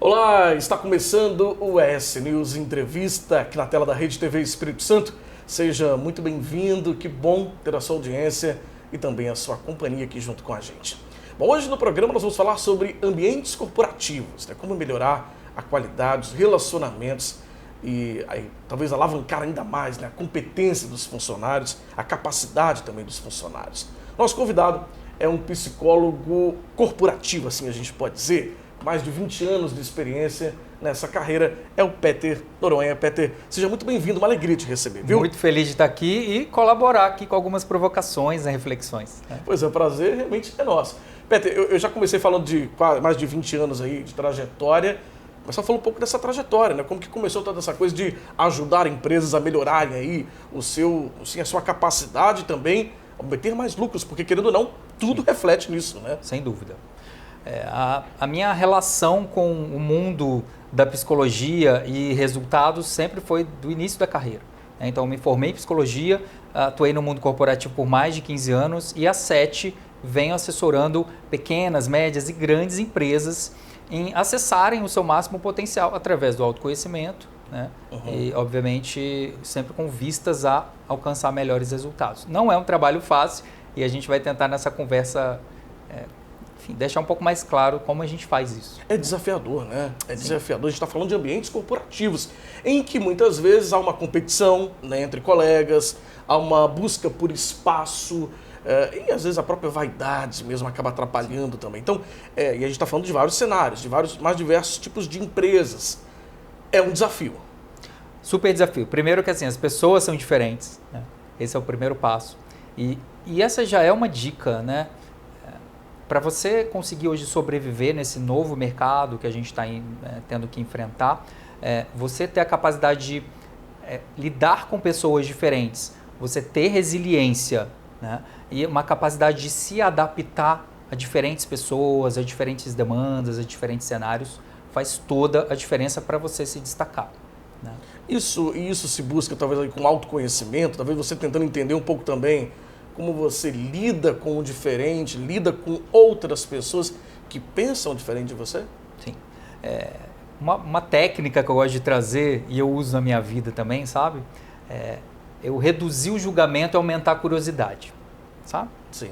Olá, está começando o ES News Entrevista aqui na tela da Rede TV Espírito Santo. Seja muito bem-vindo, que bom ter a sua audiência e também a sua companhia aqui junto com a gente. Bom, hoje no programa nós vamos falar sobre ambientes corporativos, como melhorar a qualidade, os relacionamentos e aí, talvez alavancar ainda mais a competência dos funcionários, a capacidade também dos funcionários. Nosso convidado é um psicólogo corporativo, assim a gente pode dizer, mais de 20 anos de experiência nessa carreira, é o Peter Noronha. Peter, seja muito bem-vindo, uma alegria te receber, viu? Muito feliz de estar aqui e colaborar aqui com algumas provocações e reflexões. Pois é, o prazer realmente é nosso. Peter, eu já comecei falando de mais de 20 anos aí de trajetória, mas só falou um pouco dessa trajetória, Como que começou toda essa coisa de ajudar empresas a melhorarem aí a sua capacidade também, obter mais lucros, porque querendo ou não, tudo reflete nisso, Sem dúvida. A minha relação com o mundo da psicologia e resultados sempre foi do início da carreira. Então, eu me formei em psicologia, atuei no mundo corporativo por mais de 15 anos e há 7 venho assessorando pequenas, médias e grandes empresas em acessarem o seu máximo potencial através do autoconhecimento, E, obviamente, sempre com vistas a alcançar melhores resultados. Não é um trabalho fácil e a gente vai tentar nessa conversa deixar um pouco mais claro como a gente faz isso. É desafiador, É desafiador. A gente está falando de ambientes corporativos, em que muitas vezes há uma competição entre colegas, há uma busca por espaço, e às vezes a própria vaidade mesmo acaba atrapalhando também. Então, e a gente está falando de vários cenários, de vários mais diversos tipos de empresas. É um desafio. Super desafio. Primeiro que as pessoas são diferentes, Esse é o primeiro passo. E essa já é uma dica, Para você conseguir hoje sobreviver nesse novo mercado que a gente está tendo que enfrentar, você ter a capacidade de lidar com pessoas diferentes, você ter resiliência, e uma capacidade de se adaptar a diferentes pessoas, a diferentes demandas, a diferentes cenários, faz toda a diferença para você se destacar. Isso se busca talvez com autoconhecimento, talvez você tentando entender um pouco também como você lida com o diferente, lida com outras pessoas que pensam diferente de você? Sim. Uma técnica que eu gosto de trazer, e eu uso na minha vida também, sabe? Eu reduzir o julgamento e aumentar a curiosidade, sabe? Sim.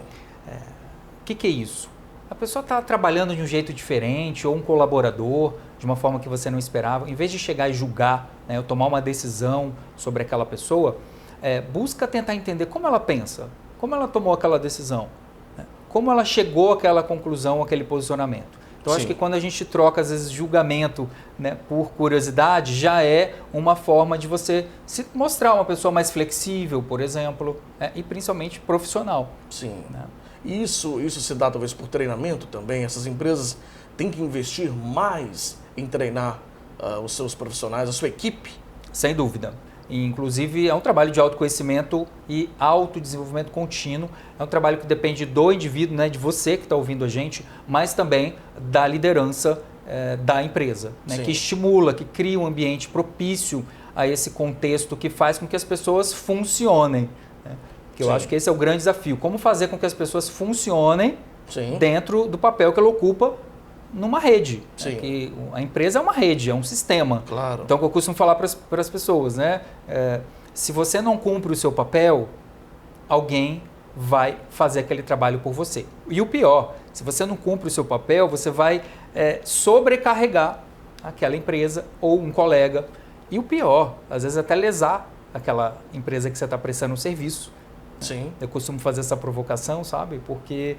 O que é isso? A pessoa está trabalhando de um jeito diferente, ou um colaborador, de uma forma que você não esperava. Em vez de chegar e julgar, ou tomar uma decisão sobre aquela pessoa, busca tentar entender como ela pensa, como ela tomou aquela decisão, como ela chegou àquela conclusão, àquele posicionamento. Então, acho que quando a gente troca, às vezes, julgamento por curiosidade, já é uma forma de você se mostrar uma pessoa mais flexível, por exemplo, e principalmente profissional. Sim. Isso se dá talvez por treinamento também? Essas empresas têm que investir mais em treinar os seus profissionais, a sua equipe? Sem dúvida. E, inclusive, é um trabalho de autoconhecimento e autodesenvolvimento contínuo. É um trabalho que depende do indivíduo, de você que está ouvindo a gente, mas também da liderança da empresa, que estimula, que cria um ambiente propício a esse contexto que faz com que as pessoas funcionem. Que eu acho que esse é o grande desafio. Como fazer com que as pessoas funcionem dentro do papel que ela ocupa numa rede. Que a empresa é uma rede, é um sistema. Claro. Então, o que eu costumo falar para as pessoas, se você não cumpre o seu papel, alguém vai fazer aquele trabalho por você. E o pior, se você não cumpre o seu papel, você vai sobrecarregar aquela empresa ou um colega. E o pior, às vezes até lesar aquela empresa que você está prestando um serviço. Sim. Eu costumo fazer essa provocação, sabe? Porque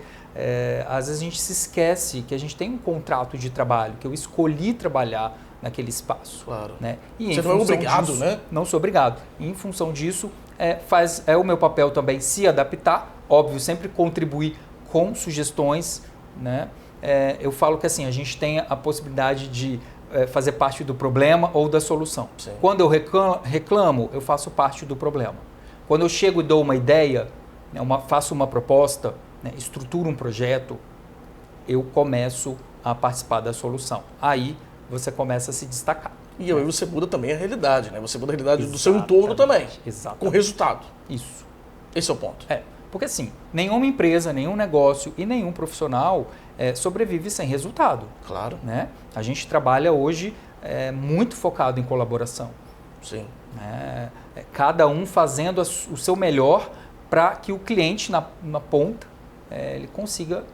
às vezes a gente se esquece que a gente tem um contrato de trabalho, que eu escolhi trabalhar naquele espaço. Claro. E você não é obrigado, Não sou obrigado. E em função disso, é o meu papel também se adaptar, óbvio, sempre contribuir com sugestões. Eu falo que assim, a gente tem a possibilidade de fazer parte do problema ou da solução. Sim. Quando eu reclamo, eu faço parte do problema. Quando eu chego e dou uma ideia, faço uma proposta, estruturo um projeto, eu começo a participar da solução. Aí você começa a se destacar. E aí você muda também a realidade, Você muda a realidade do seu entorno também, Exatamente. com resultado. Isso. Esse é o ponto. Porque assim, nenhuma empresa, nenhum negócio e nenhum profissional sobrevive sem resultado. Claro. Né? A gente trabalha hoje muito focado em colaboração. Sim. Cada um fazendo o seu melhor para que o cliente na ponta ele consiga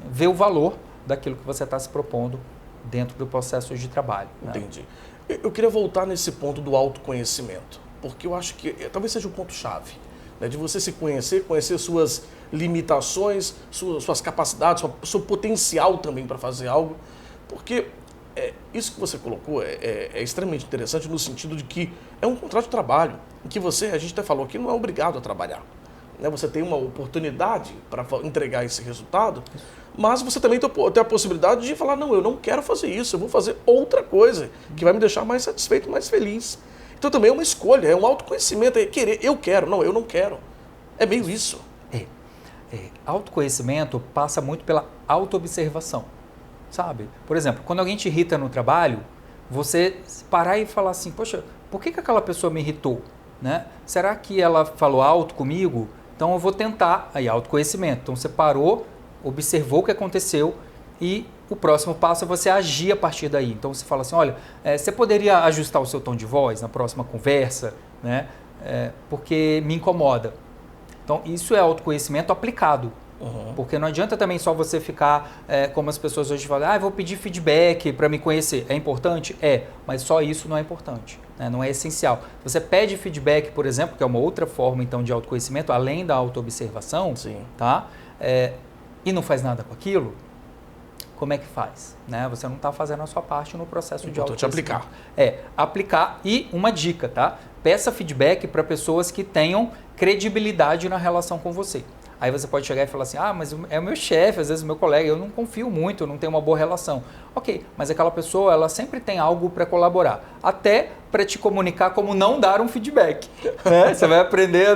ver o valor daquilo que você está se propondo dentro do processo de trabalho. Entendi. Eu queria voltar nesse ponto do autoconhecimento, porque eu acho que talvez seja o ponto-chave, né, de você se conhecer suas limitações, suas capacidades, seu potencial também para fazer algo, porque isso que você colocou é extremamente interessante no sentido de que é um contrato de trabalho, em que a gente até falou que não é obrigado a trabalhar. Né? Você tem uma oportunidade para entregar esse resultado, mas você também tem a possibilidade de falar, não, eu não quero fazer isso, eu vou fazer outra coisa que vai me deixar mais satisfeito, mais feliz. Então também é uma escolha, é um autoconhecimento, é querer, eu quero, não, eu não quero. É meio isso. Autoconhecimento passa muito pela autoobservação, sabe? Por exemplo, quando alguém te irrita no trabalho, você parar e falar assim, poxa, por que aquela pessoa me irritou? Né? Será que ela falou alto comigo? Então eu vou tentar, aí autoconhecimento. Então você parou, observou o que aconteceu e o próximo passo é você agir a partir daí. Então você fala assim, olha, você poderia ajustar o seu tom de voz na próxima conversa, né? Porque me incomoda. Então isso é autoconhecimento aplicado. Uhum. Porque não adianta também só você ficar como as pessoas hoje falam, eu vou pedir feedback para me conhecer. É importante? Mas só isso não é importante, né? Não é essencial. Você pede feedback, por exemplo, que é uma outra forma então de autoconhecimento, além da autoobservação, tá? E não faz nada com aquilo, como é que faz? Né? Você não está fazendo a sua parte no processo de autoconhecimento. Aplicar. Aplicar e uma dica, tá? Peça feedback para pessoas que tenham credibilidade na relação com você. Aí você pode chegar e falar assim, mas é o meu chefe, às vezes o meu colega, eu não confio muito, eu não tenho uma boa relação. Ok, mas aquela pessoa, ela sempre tem algo para colaborar. Até para te comunicar como não dar um feedback. Né? Você vai aprender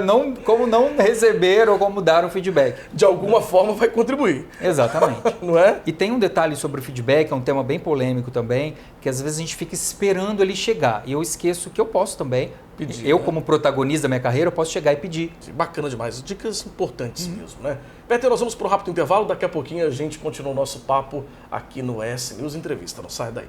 como não receber ou como dar um feedback. De alguma forma vai contribuir. Exatamente. Não é? E tem um detalhe sobre o feedback, é um tema bem polêmico também, que às vezes a gente fica esperando ele chegar. E eu esqueço que eu posso também pedir. Eu, como protagonista da minha carreira, eu posso chegar e pedir. Bacana demais. Dicas importantes mesmo, né? Peter, nós vamos para um rápido intervalo. Daqui a pouquinho a gente continua o nosso papo aqui no S News Entrevista. Não sai daí.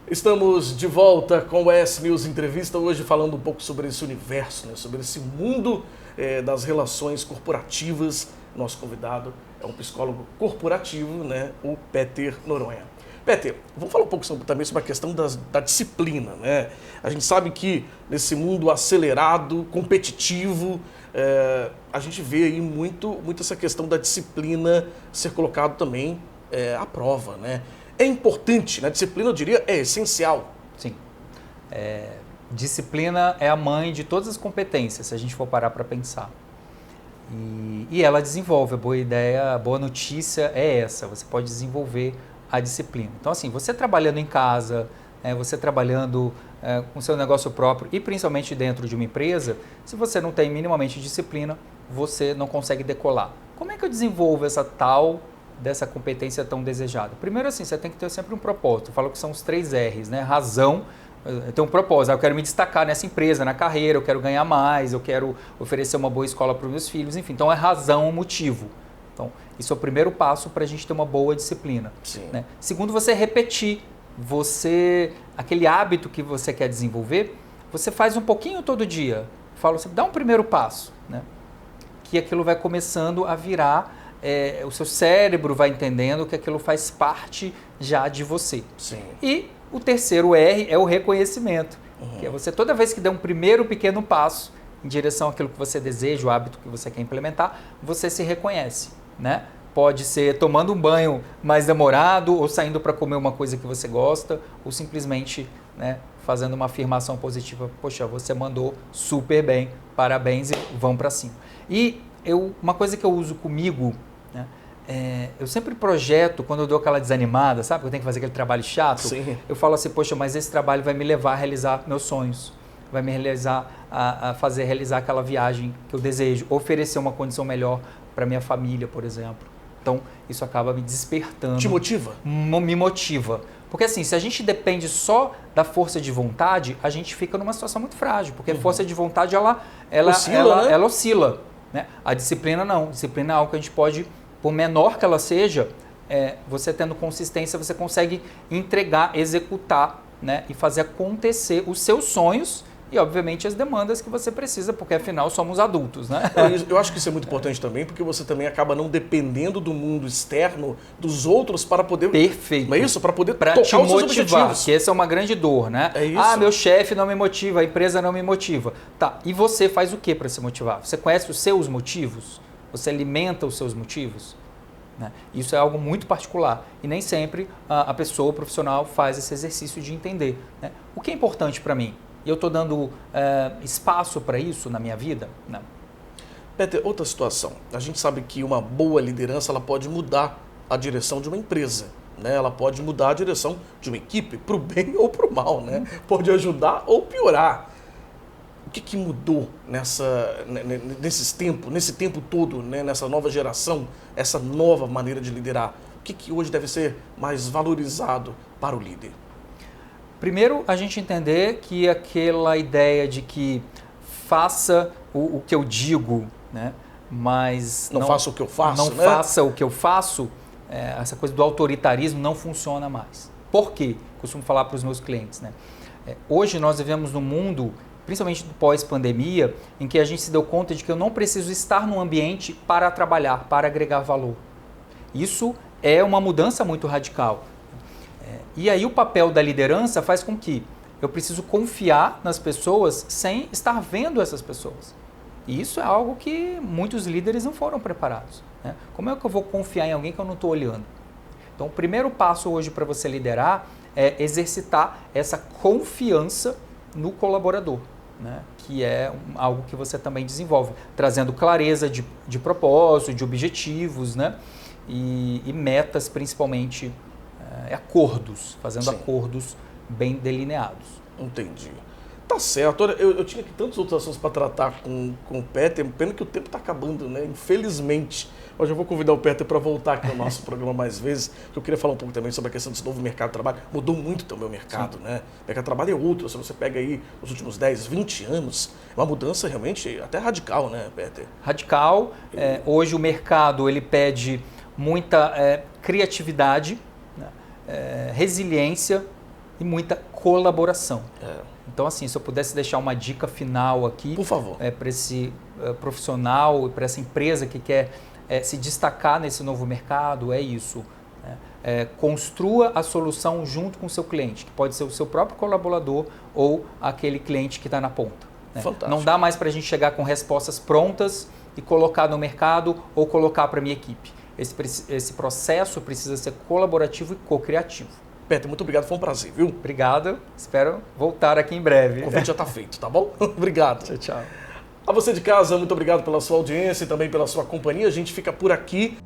Estamos de volta com o S News Entrevista, hoje falando um pouco sobre esse universo, né? Sobre esse mundo das relações corporativas. Nosso convidado é um psicólogo corporativo, né? O Peter Noronha. Peter, vamos falar um pouco também sobre a questão da disciplina, né? A gente sabe que nesse mundo acelerado, competitivo, a gente vê aí muito essa questão da disciplina ser colocado também à prova, né? É importante, né? Disciplina, eu diria, é essencial. Sim. Disciplina é a mãe de todas as competências, se a gente for parar para pensar. E ela desenvolve. A boa ideia, a boa notícia é essa. Você pode desenvolver a disciplina. Então, assim, você trabalhando em casa, você trabalhando com seu negócio próprio e principalmente dentro de uma empresa, se você não tem minimamente disciplina, você não consegue decolar. Como é que eu desenvolvo dessa competência tão desejada? Primeiro, assim, você tem que ter sempre um propósito. Eu falo que são os 3 R's, né? Razão, eu tenho um propósito. Eu quero me destacar nessa empresa, na carreira, eu quero ganhar mais, eu quero oferecer uma boa escola para os meus filhos, enfim. Então, é razão, motivo. Então, isso é o primeiro passo para a gente ter uma boa disciplina. Sim. Né? Segundo, você repetir. Aquele hábito que você quer desenvolver, você faz um pouquinho todo dia. Falo assim, dá um primeiro passo, né? Que aquilo vai começando a virar. O seu cérebro vai entendendo que aquilo faz parte já de você. Sim. E o terceiro R é o reconhecimento, que é você toda vez que der um primeiro pequeno passo em direção àquilo que você deseja, o hábito que você quer implementar, você se reconhece, né? Pode ser tomando um banho mais demorado, ou saindo para comer uma coisa que você gosta, ou simplesmente né, fazendo uma afirmação positiva. Poxa, você mandou super bem, parabéns e vamos para cima. E uma coisa que eu uso comigo, né, eu sempre projeto, quando eu dou aquela desanimada, sabe? Que eu tenho que fazer aquele trabalho chato. Sim. Eu falo assim, poxa, mas esse trabalho vai me levar a realizar meus sonhos. Vai me realizar, fazer realizar aquela viagem que eu desejo. Oferecer uma condição melhor para minha família, por exemplo. Então, isso acaba me despertando. Te motiva? Me motiva. Porque assim, se a gente depende só da força de vontade, a gente fica numa situação muito frágil. Porque a força de vontade, ela oscila. Né? A disciplina não. A disciplina é algo que a gente pode, por menor que ela seja, você tendo consistência, você consegue entregar, executar, né? E fazer acontecer os seus sonhos e, obviamente, as demandas que você precisa, porque, afinal, somos adultos, né? Eu acho que isso é muito importante também, porque você também acaba não dependendo do mundo externo, dos outros, para poder... Perfeito. Não é isso? Para poder tocar os seus motivar, objetivos. que essa é uma grande dor, né? É isso. Ah, meu chefe não me motiva, a empresa não me motiva. Tá, e você faz o que para se motivar? Você conhece os seus motivos? Você alimenta os seus motivos? Né? Isso é algo muito particular e nem sempre a pessoa, o profissional, faz esse exercício de entender, né? O que é importante para mim? E eu estou dando espaço para isso na minha vida? Não. Peter, outra situação. A gente sabe que uma boa liderança ela pode mudar a direção de uma empresa. Né? Ela pode mudar a direção de uma equipe, para o bem ou para o mal. Né? Pode ajudar ou piorar. O que mudou nesse tempo todo, né? Nessa nova geração, essa nova maneira de liderar? O que hoje deve ser mais valorizado para o líder? Primeiro, a gente entender que aquela ideia de que faça o que eu digo, né? Mas não faça o que eu faço, não faça o que eu faço, essa coisa do autoritarismo não funciona mais. Por quê? Costumo falar para os meus clientes, né? Hoje nós vivemos num mundo, principalmente pós-pandemia, em que a gente se deu conta de que eu não preciso estar num ambiente para trabalhar, para agregar valor. Isso é uma mudança muito radical. E aí o papel da liderança faz com que eu preciso confiar nas pessoas sem estar vendo essas pessoas. E isso é algo que muitos líderes não foram preparados. Né? Como é que eu vou confiar em alguém que eu não estou olhando? Então o primeiro passo hoje para você liderar é exercitar essa confiança no colaborador, né? Que é algo que você também desenvolve, trazendo clareza de propósito, de objetivos, né? E metas principalmente, acordos, fazendo Sim. acordos bem delineados. Entendi. Tá certo. Olha, eu tinha aqui tantos outros assuntos para tratar com o Peter, pena que o tempo está acabando, né? Infelizmente. Hoje eu vou convidar o Peter para voltar aqui ao nosso programa mais vezes, que eu queria falar um pouco também sobre a questão desse novo mercado de trabalho. Mudou muito também o mercado, né? O mercado de trabalho é outro. Se você pega aí os últimos 10, 20 anos, é uma mudança realmente até radical, né, Peter? Radical. Hoje o mercado ele pede muita criatividade, né? Resiliência e muita colaboração. Então, assim, se eu pudesse deixar uma dica final aqui, por favor, para esse profissional e para essa empresa que quer se destacar nesse novo mercado, é isso. Né? Construa a solução junto com o seu cliente, que pode ser o seu próprio colaborador ou aquele cliente que está na ponta. Né? Fantástico. Não dá mais para a gente chegar com respostas prontas e colocar no mercado ou colocar para a minha equipe. Esse processo precisa ser colaborativo e co-criativo. Peter, muito obrigado, foi um prazer, viu? Obrigado, espero voltar aqui em breve. O convite já está feito, tá bom? Obrigado. Tchau, tchau. A você de casa, muito obrigado pela sua audiência e também pela sua companhia. A gente fica por aqui.